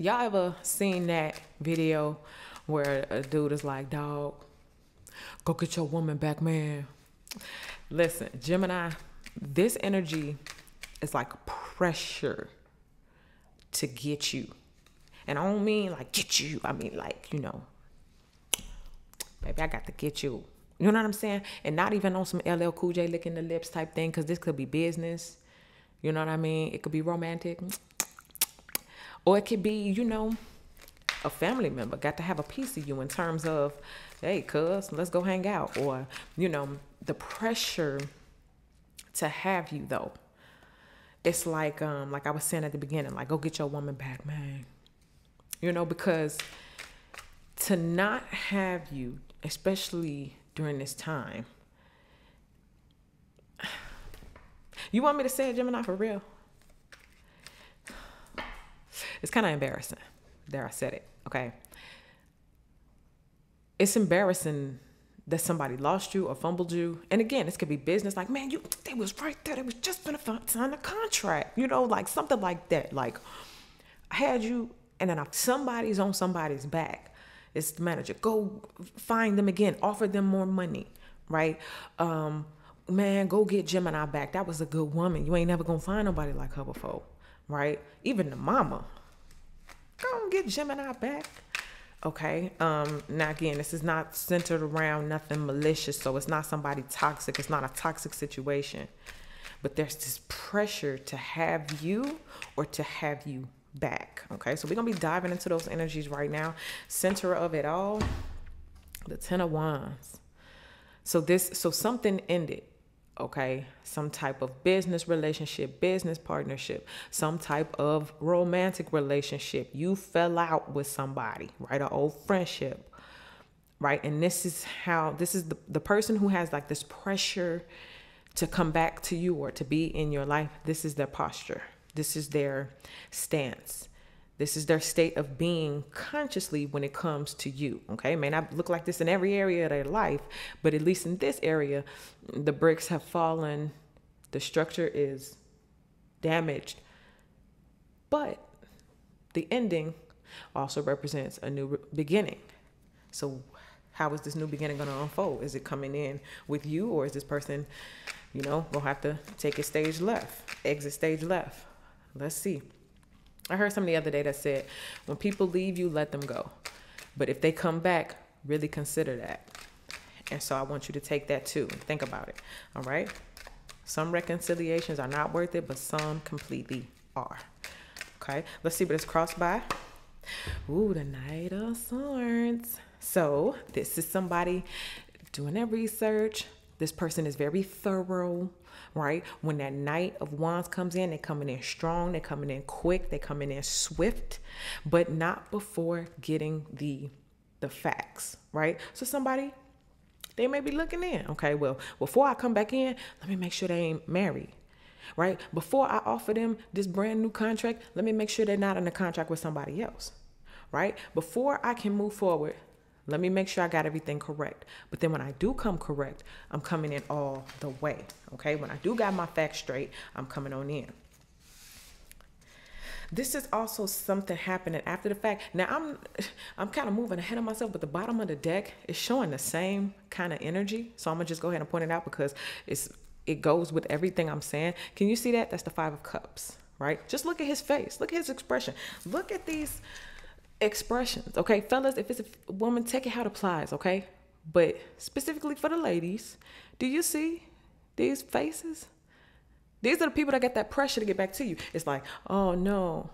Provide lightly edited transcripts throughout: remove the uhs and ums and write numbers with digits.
Y'all ever seen that video where a dude is like, dog, go get your woman back, man? Listen, Gemini, this energy is like pressure to get you. And I don't mean like get you. I mean like, baby, I got to get you. You know what I'm saying? And not even on some LL Cool J licking the lips type thing, because this could be business. You know what I mean? It could be romantic. Or it could be, a family member got to have a piece of you in terms of, hey, cuz, let's go hang out. Or, the pressure to have you, though. It's like I was saying at the beginning, like, go get your woman back, man. Because to not have you, especially during this time, you want me to say it, Gemini, for real? It's kind of embarrassing. There, I said it. Okay. It's embarrassing that somebody lost you or fumbled you. And again, this could be business. Like, man, they was right there. They was just gonna sign a contract. Like something like that. Like, I had you, and then somebody's on somebody's back. It's the manager. Go find them again. Offer them more money, right? Man, go get Gemini back. That was a good woman. You ain't never gonna find nobody like her before, right? Even the mama. Go and get Gemini back. Okay. Now again, this is not centered around nothing malicious. So it's not somebody toxic. It's not a toxic situation. But there's this pressure to have you or to have you back. Okay. So we're going to be diving into those energies right now. Center of it all, the 10 of Wands. So something ended. Okay, some type of business relationship, business partnership, some type of romantic relationship. You fell out with somebody, right? An old friendship, right? And this is the person who has like this pressure to come back to you or to be in your life. This is their posture. This is their stance. This is their state of being consciously when it comes to you, okay? It may not look like this in every area of their life, but at least in this area, the bricks have fallen, the structure is damaged, but the ending also represents a new beginning. So how is this new beginning going to unfold? Is it coming in with you, or is this person, gonna have to take a stage left, exit stage left? Let's see. I heard something the other day that said, when people leave you, let them go. But if they come back, really consider that. And so I want you to take that too. Think about it. All right. Some reconciliations are not worth it, but some completely are. Okay. Let's see what it's crossed by. Ooh, the Knight of Swords. So this is somebody doing their research. This person is very thorough, right? When that Knight of Wands comes in, they're coming in strong, they're coming in quick, they're coming in swift, but not before getting the facts, right? So somebody, they may be looking in. Okay, well, before I come back in, let me make sure they ain't married, right? Before I offer them this brand new contract, let me make sure they're not in a contract with somebody else, right? Before I can move forward, let me make sure I got everything correct. But then when I do come correct, I'm coming in all the way. Okay. When I do got my facts straight, I'm coming on in. This is also something happening after the fact. Now I'm kind of moving ahead of myself, but the bottom of the deck is showing the same kind of energy. So I'm gonna just go ahead and point it out because it goes with everything I'm saying. Can you see that? That's the 5 of Cups, right? Just look at his face. Look at his expression. Look at these expressions. Okay, fellas, if it's a woman, take it how it applies, okay? But specifically for the ladies, do you see these faces? These are the people that get that pressure to get back to you. It's like, oh no,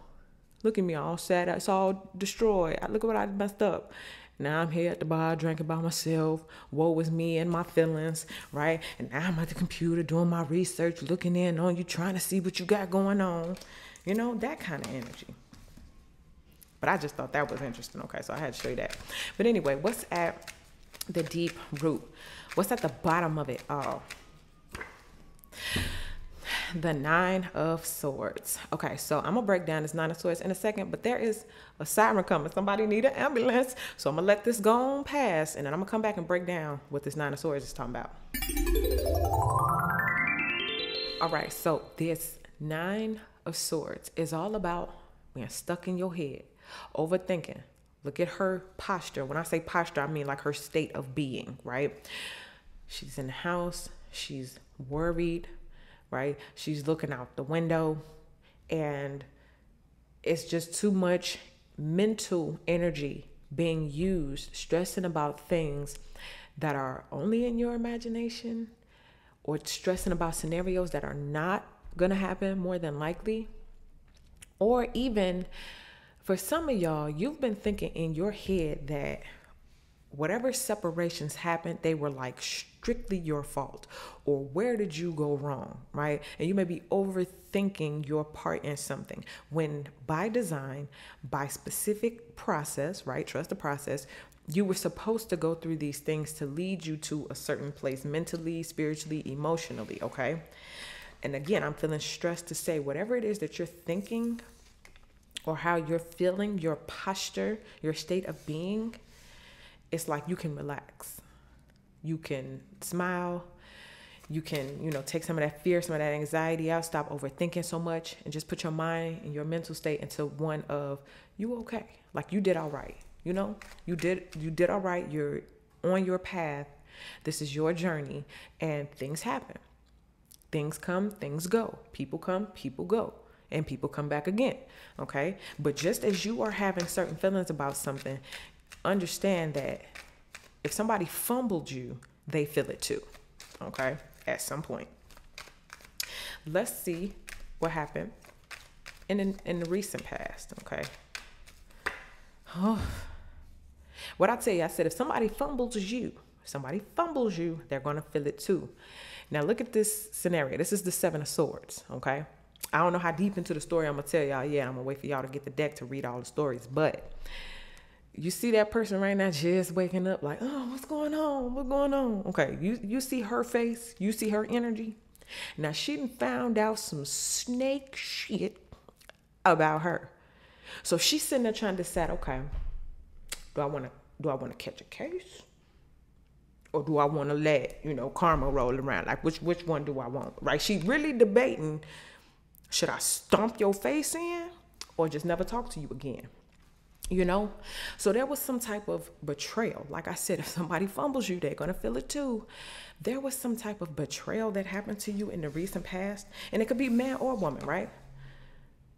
look at me all sad. It's all destroyed. Look at what I messed up. Now I'm here at the bar drinking by myself. Woe is me and my feelings, right? And now I'm at the computer doing my research, looking in on you, trying to see what you got going on. That kind of energy. But I just thought that was interesting. Okay, so I had to show you that. But anyway, what's at the deep root? What's at the bottom of it all? The 9 of Swords. Okay, so I'm going to break down this 9 of Swords in a second, but there is a siren coming. Somebody need an ambulance. So I'm going to let this go on past, and then I'm going to come back and break down what this 9 of Swords is talking about. All right, so this 9 of Swords is all about being stuck in your head. Overthinking. Look at her posture. When I say posture, I mean like her state of being, right? She's in the house. She's worried, right? She's looking out the window, and it's just too much mental energy being used, stressing about things that are only in your imagination, or stressing about scenarios that are not going to happen more than likely. Or even for some of y'all, you've been thinking in your head that whatever separations happened, they were like strictly your fault, or where did you go wrong, right? And you may be overthinking your part in something when by design, by specific process, right? Trust the process. You were supposed to go through these things to lead you to a certain place mentally, spiritually, emotionally, okay? And again, I'm feeling stressed to say whatever it is that you're thinking or how you're feeling, your posture, your state of being, it's like you can relax. You can smile. You can, take some of that fear, some of that anxiety out. Stop overthinking so much and just put your mind and your mental state into one of, you okay. Like you did all right. You did all right. You're on your path. This is your journey, and things happen. Things come, things go. People come, people go. And people come back again, okay? But just as you are having certain feelings about something, understand that if somebody fumbled you, they feel it too, okay? At some point. Let's see what happened in the recent past, okay? What I tell you, I said if somebody fumbles you, they're going to feel it too. Now look at this scenario. This is the 7 of Swords, okay? I don't know how deep into the story I'm going to tell y'all yet. I'm going to wait for y'all to get the deck to read all the stories. But you see that person right now just waking up like, oh, what's going on? What's going on? Okay, you see her face. You see her energy. Now, she done found out some snake shit about her. So she's sitting there trying to decide, okay, do I want to catch a case? Or do I want to let, karma roll around? Like, which one do I want? Right? She really debating, should I stomp your face in or just never talk to you again? So there was some type of betrayal. Like I said, if somebody fumbles you, they're going to feel it too. There was some type of betrayal that happened to you in the recent past. And it could be man or woman, right?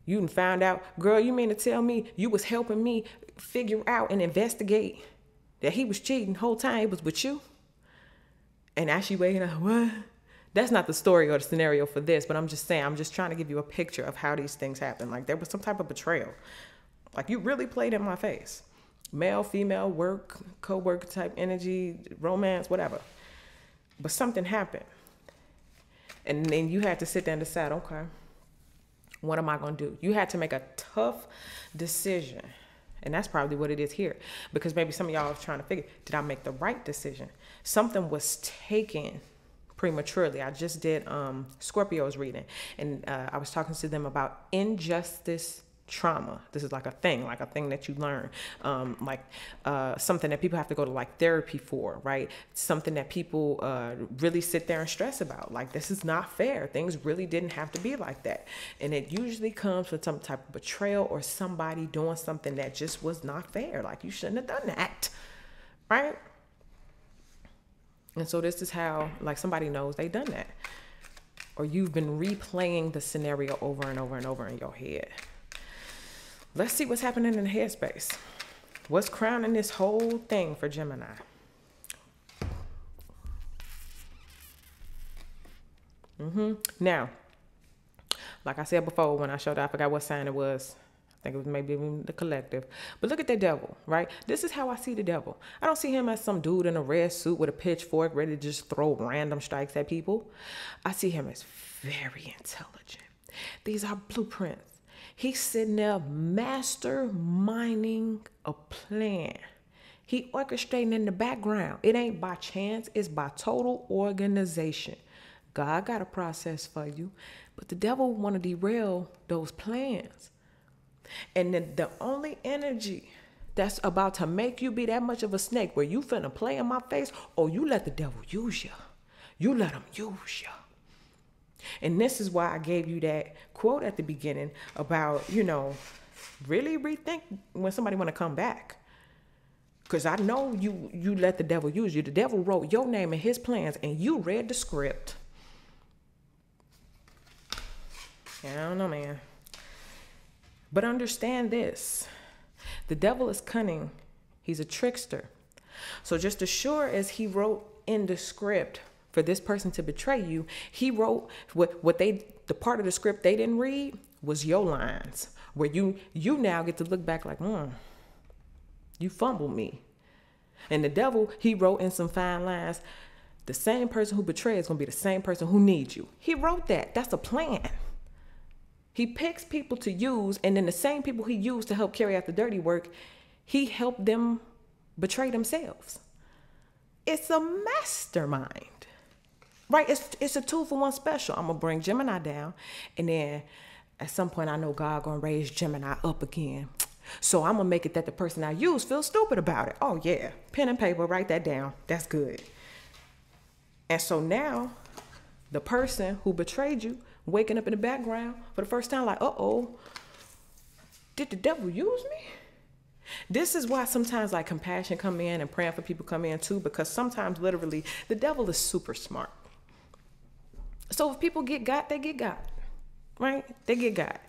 You done found out, girl, you mean to tell me you was helping me figure out and investigate that he was cheating the whole time it was with you? And now she waking up, what? That's not the story or the scenario for this, but I'm just saying, I'm just trying to give you a picture of how these things happen. Like there was some type of betrayal. Like you really played in my face. Male, female, work, co-worker type energy, romance, whatever. But something happened. And then you had to sit there and decide, okay, what am I going to do? You had to make a tough decision. And that's probably what it is here. Because maybe some of y'all are trying to figure, did I make the right decision? Something was taken prematurely. I just did Scorpio's reading. And I was talking to them about injustice trauma. This is like a thing that you learn, something that people have to go to like therapy for, right? Something that people really sit there and stress about. Like, this is not fair. Things really didn't have to be like that. And it usually comes with some type of betrayal or somebody doing something that just was not fair. Like, you shouldn't have done that, right? And so this is how, like, somebody knows they done that. Or you've been replaying the scenario over and over and over in your head. Let's see what's happening in the headspace. What's crowning this whole thing for Gemini? Now, like I said before, when I showed up, I forgot what sign it was. I think it was maybe the collective. But look at the devil, right? This is how I see the devil. I don't see him as some dude in a red suit with a pitchfork ready to just throw random strikes at people. I see him as very intelligent. These are blueprints. He's sitting there masterminding a plan. He orchestrating in the background. It ain't by chance. It's by total organization. God got a process for you, but the devil want to derail those plans. And then the only energy that's about to make you be that much of a snake where you finna play in my face, or you let the devil use you. You let him use you. And this is why I gave you that quote at the beginning about, really rethink when somebody want to come back. Because I know you let the devil use you. The devil wrote your name in his plans and you read the script. Yeah, I don't know, man. But understand this. The devil is cunning. He's a trickster. So just as sure as he wrote in the script for this person to betray you, he wrote the part of the script they didn't read was your lines, where you now get to look back like, you fumbled me. And the devil, he wrote in some fine lines, the same person who betrays is going to be the same person who needs you. He wrote that. That's a plan. He picks people to use, and then the same people he used to help carry out the dirty work, he helped them betray themselves. It's a mastermind, right? It's a 2-for-1 special. I'm going to bring Gemini down, and then at some point I know God going to raise Gemini up again. So I'm going to make it that the person I use feels stupid about it. Oh yeah, pen and paper, write that down. That's good. And so now the person who betrayed you waking up in the background for the first time like, uh-oh, did the devil use me? This is why sometimes like compassion come in and praying for people come in too, because sometimes literally the devil is super smart. So if people get got, they get got, right? They get got.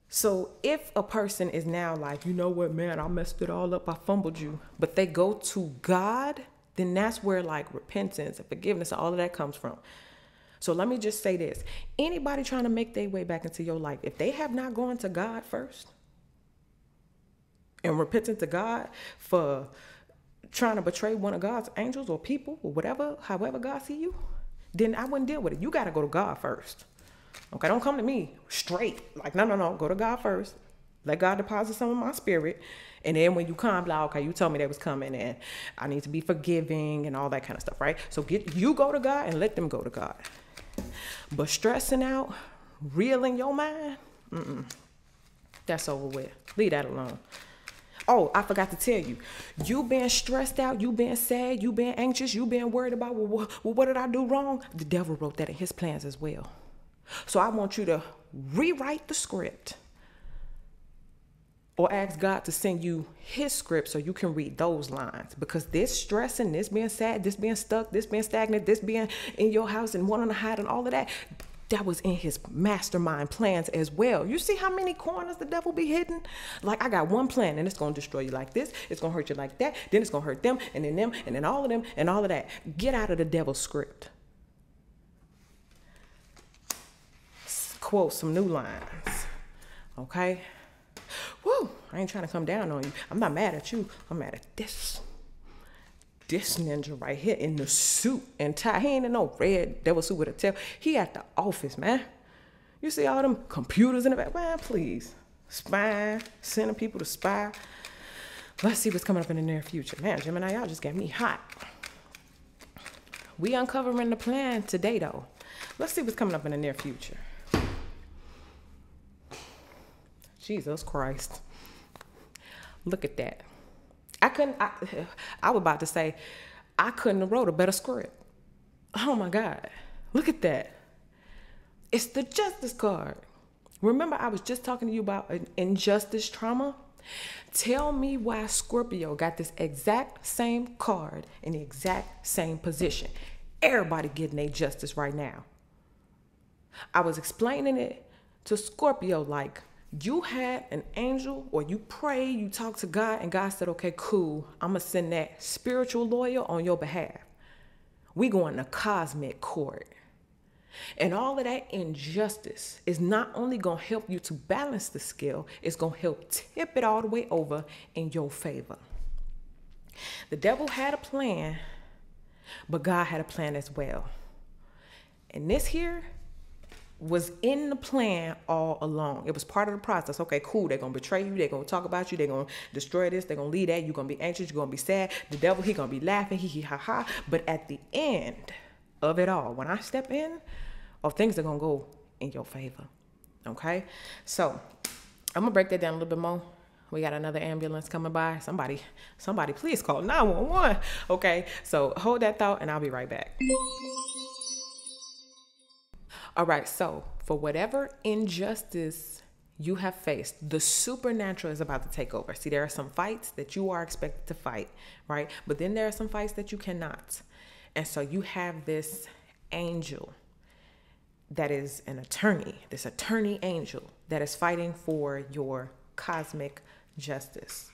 So if a person is now like, you know what, man, I messed it all up, I fumbled you, but they go to God, then that's where like repentance and forgiveness and all of that comes from. So let me just say this. Anybody trying to make their way back into your life, if they have not gone to God first and repented to God for trying to betray one of God's angels or people or whatever, however God see you, then I wouldn't deal with it. You got to go to God first. Okay, don't come to me straight. Like, no. Go to God first. Let God deposit some of my spirit. And then when you come, like, okay, you told me they was coming and I need to be forgiving and all that kind of stuff, right? So you go to God and let them go to God. But stressing out, reeling your mind, that's over with. Leave that alone. Oh, I forgot to tell you, you being stressed out, you being sad, you being anxious, you being worried about, well, what did I do wrong? The devil wrote that in his plans as well. So I want you to rewrite the script or ask God to send you his script so you can read those lines, because this stressing, this being sad, this being stuck, this being stagnant, this being in your house and wanting to hide and all of that, that was in his mastermind plans as well. You see how many corners the devil be hidden? Like, I got one plan and it's going to destroy you like this. It's going to hurt you like that. Then it's going to hurt them and then all of them and all of that. Get out of the devil's script. Quote some new lines. Okay? Woo, I ain't trying to come down on you. I'm not mad at you. I'm mad at this ninja right here in the suit and tie. He ain't in no red devil suit with a tail. He at the office, man. You see all them computers in the back? Man, please. Spying, sending people to spy. Let's see what's coming up in the near future. Man, Gemini, y'all just got me hot. We uncovering the plan today, though. Let's see what's coming up in the near future. Jesus Christ. Look at that. I was about to say, I couldn't have wrote a better script. Oh my God. Look at that. It's the justice card. Remember, I was just talking to you about an injustice trauma? Tell me why Scorpio got this exact same card in the exact same position. Everybody getting their justice right now. I was explaining it to Scorpio like, you had an angel, or you prayed, you talked to God, and God said, okay, cool, I'm going to send that spiritual lawyer on your behalf. We going to cosmic court. And all of that injustice is not only going to help you to balance the scale, it's going to help tip it all the way over in your favor. The devil had a plan, but God had a plan as well. And this here was in the plan all along. It was part of the process. Okay, cool. They're going to betray you. They're going to talk about you. They're going to destroy this. They're going to leave that. You're going to be anxious. You're going to be sad. The devil, he going to be laughing. Hee hee ha ha. But at the end of it all, when I step in, things are going to go in your favor. Okay? So I'm going to break that down a little bit more. We got another ambulance coming by. Somebody please call 911. Okay? So hold that thought and I'll be right back. All right, so for whatever injustice you have faced. The supernatural is about to take over. See, there are some fights that you are expected to fight, right? But then there are some fights that you cannot. And so you have this angel that is an attorney, this attorney angel that is fighting for your cosmic justice.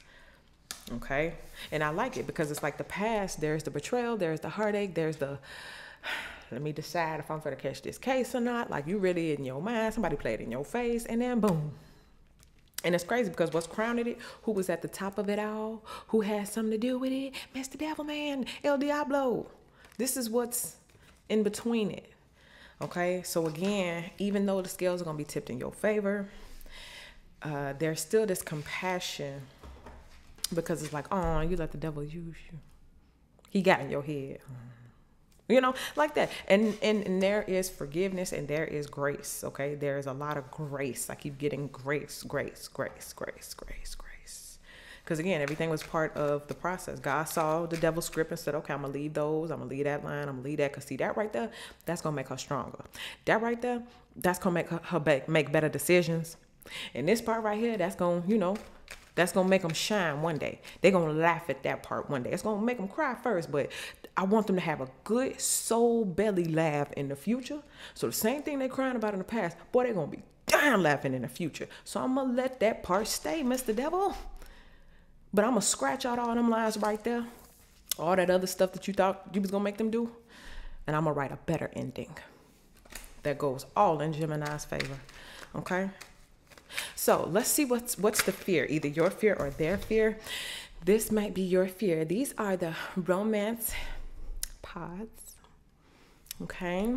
Okay. And I like it because it's like the past, there's the betrayal, there's the heartache, there's the, let me decide if I'm going to catch this case or not. Like, you really in your mind, somebody played in your face, and then boom. And it's crazy because what's crowning it, who was at the top of it all, who had something to do with it, Mr. Devil Man, El Diablo. This is what's in between it. Okay, so again, even though the scales are going to be tipped in your favor, there's still this compassion because it's like, oh, you let the devil use you. He got in your head. You know, like that. And there is forgiveness and there is grace, okay? There is a lot of grace. I keep getting grace. Because again, everything was part of the process. God saw the devil's script and said, okay, I'm going to leave those. I'm going to leave that line. I'm going to leave that. Because see, that right there, that's going to make her stronger. That right there, that's going to make her make better decisions. And this part right here, that's going to, you know, that's going to make them shine one day. They're going to laugh at that part one day. It's going to make them cry first, but I want them to have a good soul belly laugh in the future. So the same thing they're crying about in the past, boy, they're going to be dying laughing in the future. So I'm going to let that part stay, Mr. Devil. But I'm going to scratch out all them lines right there. All that other stuff that you thought you was going to make them do. And I'm going to write a better ending that goes all in Gemini's favor. Okay? So let's see what's the fear, either your fear or their fear. This might be your fear. These are the romance pods. Okay.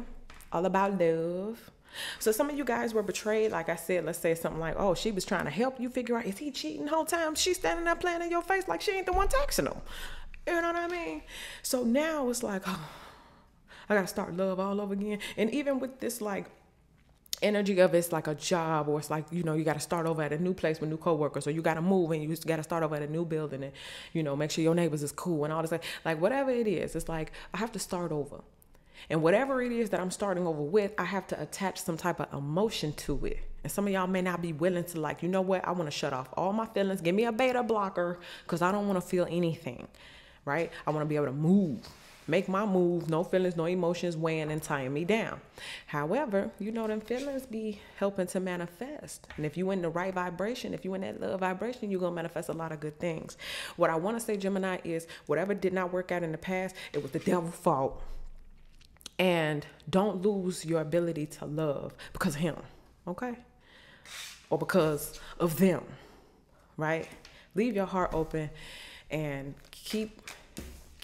All about love. So some of you guys were betrayed. Like I said, let's say something like, oh, she was trying to help you figure out, is he cheating the whole time? She's standing there playing in your face like she ain't the one texting him. You know what I mean? So now it's like, oh, I got to start love all over again. And even with this, like, energy of it's like a job, or it's like, you know, you got to start over at a new place with new coworkers, or you got to move and you got to start over at a new building and, you know, make sure your neighbors is cool and all this, like whatever it is, it's like I have to start over. And whatever it is that I'm starting over with, I have to attach some type of emotion to it. And some of y'all may not be willing to, like, you know what, I want to shut off all my feelings, give me a beta blocker, because I don't want to feel anything, right? I want to be able to move. Make my move, no feelings, no emotions weighing and tying me down. However, you know, them feelings be helping to manifest. And if you in the right vibration, if you in that love vibration, you're going to manifest a lot of good things. What I want to say, Gemini, is whatever did not work out in the past, it was the devil's fault. And don't lose your ability to love because of him, okay? Or because of them, right? Leave your heart open and keep,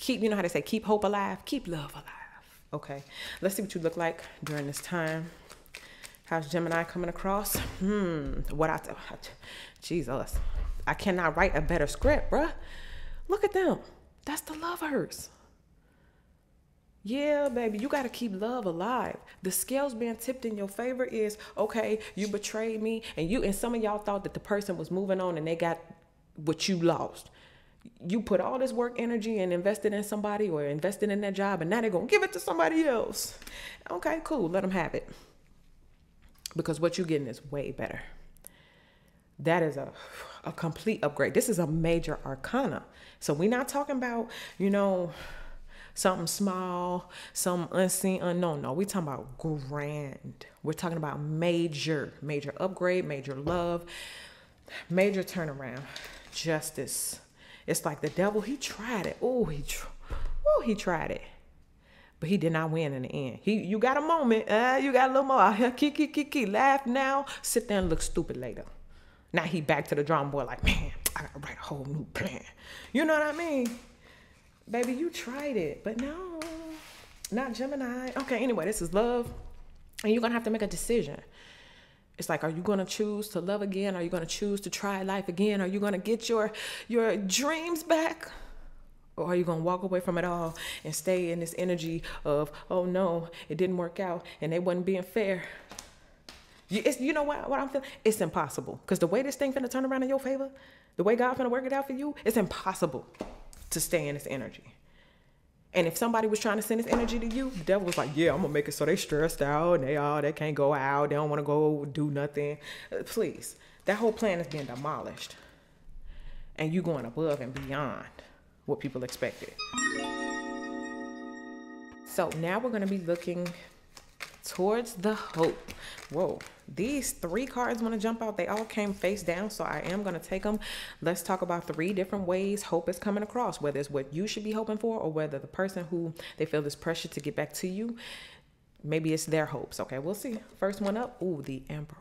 you know how they say, keep hope alive, keep love alive. Okay, let's see what you look like during this time. How's Gemini coming across? Jesus, I cannot write a better script, bruh. Look at them. That's the lovers. Yeah, baby, you got to keep love alive. The scales being tipped in your favor is, okay, you betrayed me, and some of y'all thought that the person was moving on and they got what you lost. You put all this work energy and invested in somebody or invested in that job, and now they're going to give it to somebody else. Okay, cool. Let them have it. Because what you're getting is way better. That is a complete upgrade. This is a major arcana. So we're not talking about, you know, something small, some unseen, unknown. No, we're talking about grand. We're talking about major upgrade, major love, major turnaround, justice. It's like the devil, he tried it. He tried it. But he did not win in the end. You got a moment. You got a little more. Keep. Laugh now. Sit there and look stupid later. Now he back to the drawing board like, man, I got to write a whole new plan. You know what I mean? Baby, you tried it. But no, not Gemini. Okay, anyway, this is love. And you're going to have to make a decision. It's like, are you going to choose to love again? Are you going to choose to try life again? Are you going to get your dreams back? Or are you going to walk away from it all and stay in this energy of, oh no, it didn't work out and they wasn't being fair? You know what I'm feeling? It's impossible. Because the way this thing finna turn around in your favor, the way God finna work it out for you, it's impossible to stay in this energy. And if somebody was trying to send this energy to you, the devil was like, yeah, I'm going to make it so they stressed out and they can't go out. They don't want to go do nothing. Please, That whole plan is being demolished. And you going above and beyond what people expected. So now we're going to be looking towards the hope. Whoa, these 3 cards want to jump out. They all came face down, so I am going to take them. Let's talk about 3 different ways hope is coming across, whether it's what you should be hoping for or whether the person who they feel this pressure to get back to you, maybe it's their hopes. Okay, we'll see. First one up. Ooh, the Emperor.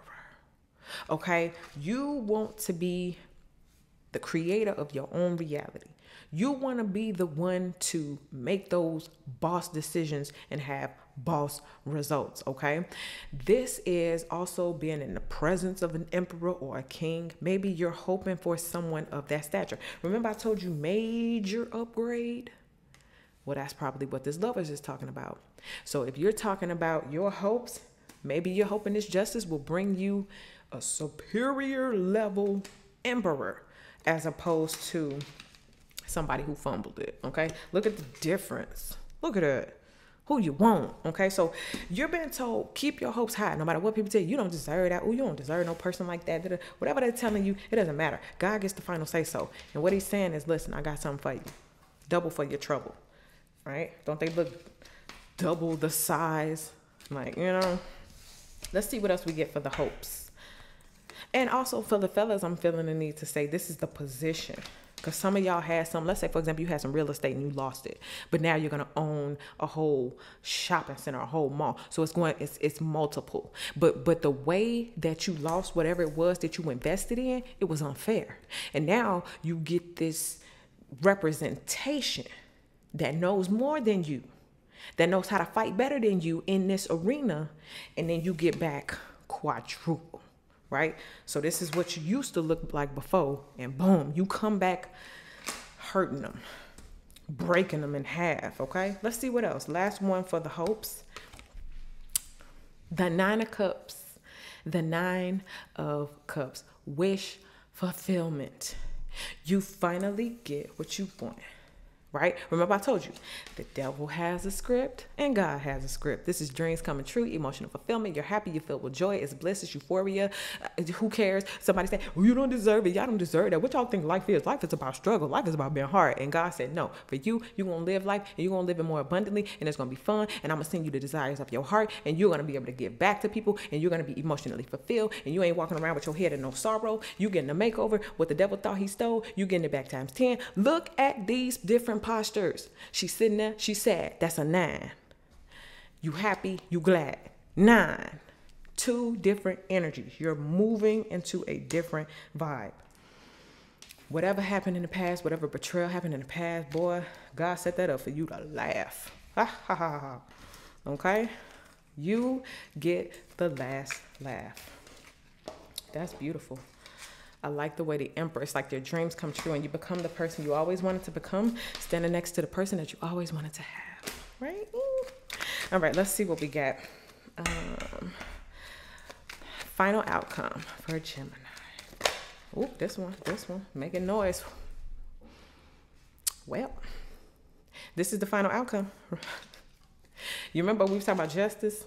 Okay, you want to be the creator of your own reality. You want to be the one to make those boss decisions and have boss results, okay? This is also being in the presence of an emperor or a king. Maybe you're hoping for someone of that stature. Remember I told you major upgrade? Well, that's probably what this Lovers is talking about. So if you're talking about your hopes, maybe you're hoping this justice will bring you a superior level emperor as opposed to somebody who fumbled it, okay? Look at the difference. Look at it. Who you want, okay? So you're being told, keep your hopes high. No matter what people tell you, you don't deserve that. Oh, you don't deserve no person like that. Whatever they're telling you, it doesn't matter. God gets the final say so. And what he's saying is, listen, I got something for you. Double for your trouble, right? Don't they look double the size? Like, you know, let's see what else we get for the hopes. And also for the fellas, I'm feeling the need to say this is the position. Because some of y'all had some, let's say, for example, you had some real estate and you lost it. But now you're going to own a whole shopping center, a whole mall. So it's multiple. But the way that you lost whatever it was that you invested in, it was unfair. And now you get this representation that knows more than you, that knows how to fight better than you in this arena. And then you get back quadruple. Right? So this is what you used to look like before, and boom, you come back hurting them, breaking them in half, okay? Let's see what else. Last one for the hopes. The 9 of Cups. The 9 of Cups. Wish fulfillment. You finally get what you want. Right? Remember I told you, the devil has a script and God has a script. This is dreams coming true, emotional fulfillment. You're happy, you feel with joy, it's bliss, it's euphoria. Who cares? Somebody said, well, you don't deserve it. Y'all don't deserve that. What y'all think life is? Life is about struggle. Life is about being hard. And God said, no, for you, you're going to live life and you're going to live it more abundantly and it's going to be fun. And I'm going to send you the desires of your heart and you're going to be able to give back to people and you're going to be emotionally fulfilled and you ain't walking around with your head in no sorrow. You getting a makeover. What the devil thought he stole, you getting it back times 10. Look at these different postures. She's sitting there, she's sad. That's a 9. You happy, you glad. 9. 2 different energies. You're moving into a different vibe. Whatever happened in the past, whatever betrayal happened in the past, boy, God set that up for you to laugh. Ha ha ha ha. Okay? You get the last laugh. That's beautiful. I like the way the Emperor, it's like your dreams come true and you become the person you always wanted to become, standing next to the person that you always wanted to have, right? All right, let's see what we got. Final outcome for Gemini. Oh, this one, making noise. Well, this is the final outcome. You remember we was talking about justice?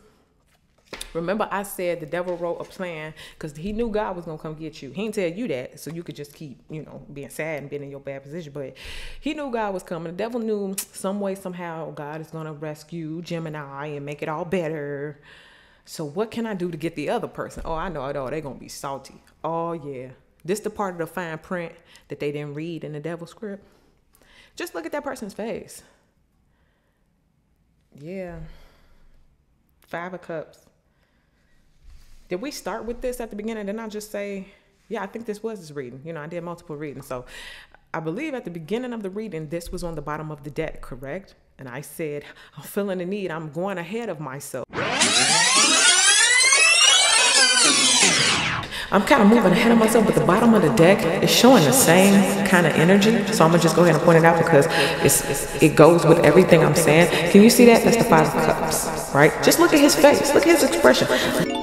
Remember I said the devil wrote a plan because he knew God was going to come get you. He didn't tell you that so you could just keep, being sad and being in your bad position. But he knew God was coming. The devil knew some way, somehow, God is going to rescue Gemini and make it all better. So what can I do to get the other person? Oh, I know it all. They're going to be salty. Oh, yeah. This the part of the fine print that they didn't read in the devil's script. Just look at that person's face. Yeah. 5 of Cups. Did we start with this at the beginning? Didn't I just say, yeah, I think this was his reading. I did multiple readings. So I believe at the beginning of the reading, this was on the bottom of the deck, correct? And I said, I'm feeling the need. I'm going ahead of myself. I'm kind of moving ahead of myself, but the bottom of the deck is showing the same kind of energy. So I'm going to just go ahead and point it out because it goes with everything I'm saying. Can you see that? That's the 5 of Cups, right? Just look at his face. Look at his expression.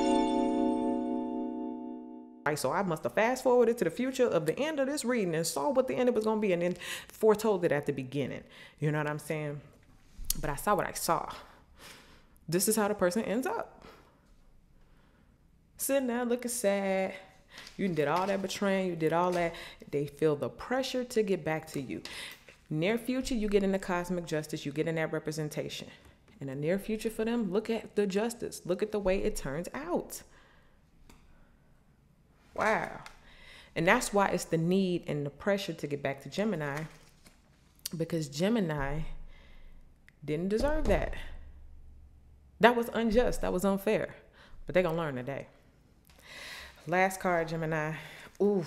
So I must have fast forwarded to the future of the end of this reading and saw what the end was going to be and then foretold it at the beginning. You know what I'm saying? But I saw what I saw. This is how the person ends up. Sitting there looking sad. You did all that betraying, you did all that. They feel the pressure to get back to you. Near future, you get in the cosmic justice, you get in that representation. In the near future for them, look at the justice. Look at the way it turns out. Wow. And that's why it's the need and the pressure to get back to Gemini, because Gemini didn't deserve that. That was unjust. That was unfair. But they're going to learn today. Last card, Gemini. Ooh,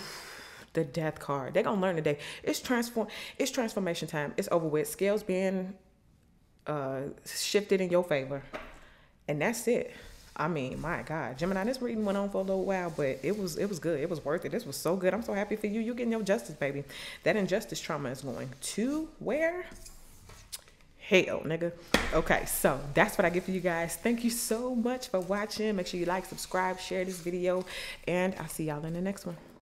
the death card. They're going to learn today. It's transformation time. It's over with. Scales being shifted in your favor. And that's it. I mean, my God, Gemini, this reading went on for a little while, but it was good. It was worth it. This was so good. I'm so happy for you. You're getting your justice, baby. That injustice trauma is going to where? Hell, nigga. Okay, so that's what I get for you guys. Thank you so much for watching. Make sure you like, subscribe, share this video, and I'll see y'all in the next one.